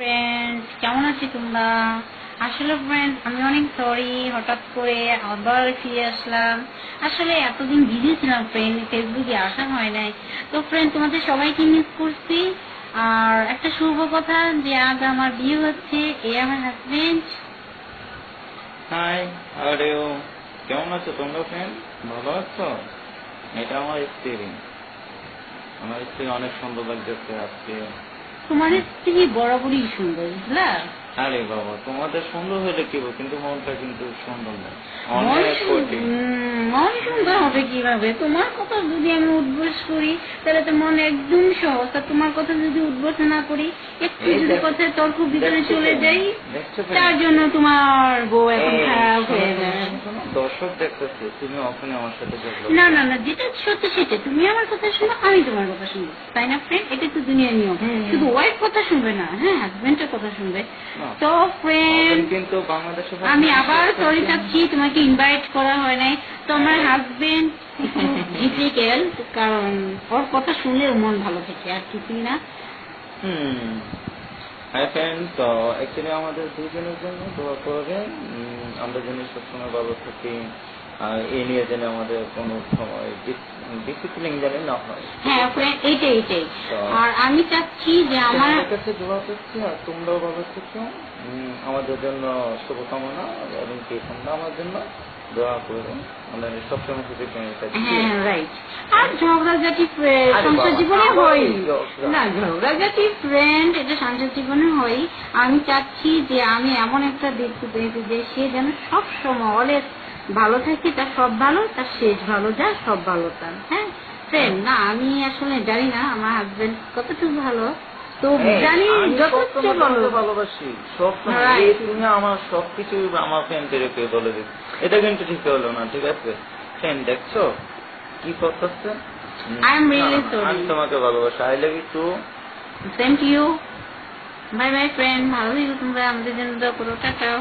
Friends, কেমন আছি তোমরা? আসলে ফ্রেন্ড, আমি অনেক সরি, হঠাৎ করে আবার ফিরে আসলাম। আসলে এতদিন বিজি ছিলাম ফ্রেন্ড, ফেসবুকে আসা হয় নাই। তো ফ্রেন্ড, তোমাদের সবাইকে মিস করছি। আর একটা শুভ কথা যে আজ আমার বিয়ে হচ্ছে, এ আমার হাজবেন্ড। হাই, আরেও কেমন আছো তোমরা ফ্রেন্ড? ভালো আছো? এটা আমার স্ত্রী। আমার স্ত্রী অনেক সুন্দর লাগতেছে আজকে। তোমার স্ত্রী বরাবরই সুন্দর, বুঝলা? আরে বাবা, তোমাদের সুন্দর হলে কি হবে, কিন্তু মনটা কিন্তু সুন্দর না। মন অনেক কঠিন। মন সুন্দর হবে কিভাবে? তোমার কথা যদি আমি উদ্বোস করি তাহলে তো মন একদম সহজ। তা তোমার কথা যদি উদ্বোস না করি, একটু যদি কথায় তর্ক ভিতরে চলে যাই, তার জন্য তোমার বউ এখন খারাপ হয়ে যায়। দর্শক দেখতেছে তুমি ওখানে আমার সাথে না না না, যেটা সত্যি সেটা। তুমি আমার কথা শুনো, আমি তোমার কথা শুনবো, তাই না ফ্রেন্ড? এটা তো দুনিয়ার নিয়ম। শুধু ওয়াইফ কথা শুনবে না, হ্যাঁ, হাজবেন্ডের কথা শুনবে। তো ফ্রেন্ড, কিন্তু বাংলাদেশে আমি আবার সরি চাচ্ছি, তোমাকে ইনভাইট করা হয় নাই। তো আমার হাজবেন্ড ডিফিকাল্ট, কারণ ওর কথা শুনলে মন ভালো থাকে, আর কিছুই না। হাই ফ্রেন্ড, তো অ্যাকচুয়ালি আমাদের দুজনের জন্য দোয়া করবেন, আমরা যেন সবসময় ভালো থাকি, আর এই নিয়ে যেন আমাদের কোনো সময় ডিসিপ্লিন যেন না হয়। হ্যাঁ ফ্রেন্ড, এইটাই। আর আমি চাচ্ছি যে আমার কাছে দোয়া করছি, আর তোমরাও ভালো থেকো। আমাদের জন্য শুভকামনা, এবং কি তোমরা আমার জন্য দোয়া করো। আমরা সবসময় হ্যাঁ রাইট। আর ঝগড়াঝাটি সংসার জীবনে হয় না, ঝগড়াঝাটি ফ্রেন্ড এটা সংসার জীবনে হয়। আমি চাচ্ছি যে আমি এমন একটা দেখতে পেয়েছি যে সে যেন সব সময় অলওয়েজ ভালো থাকে, তার সব ভালো, তার শেষ ভালো, যা সব ভালো তার। হ্যাঁ ফ্রেন্ড, না আমি আসলে জানি না আমার হাজবেন্ড কতটুকু ভালো, তো জানি যথেষ্ট ভালোবাসি সব। তুমি আমার সবকিছু আমার ফ্রেন্ডের বলে দিচ্ছি, এটা কিন্তু ঠিক হলো না। ঠিক আছে ফ্রেন্ড, দেখছো কি করতেছে? আমি তোমাকে ভালোবাসি। I love you too. Same to you. Bye bye friend, ভালো থেকো তোমরা, আমাদের জন্য দোয়া করো। টাটা।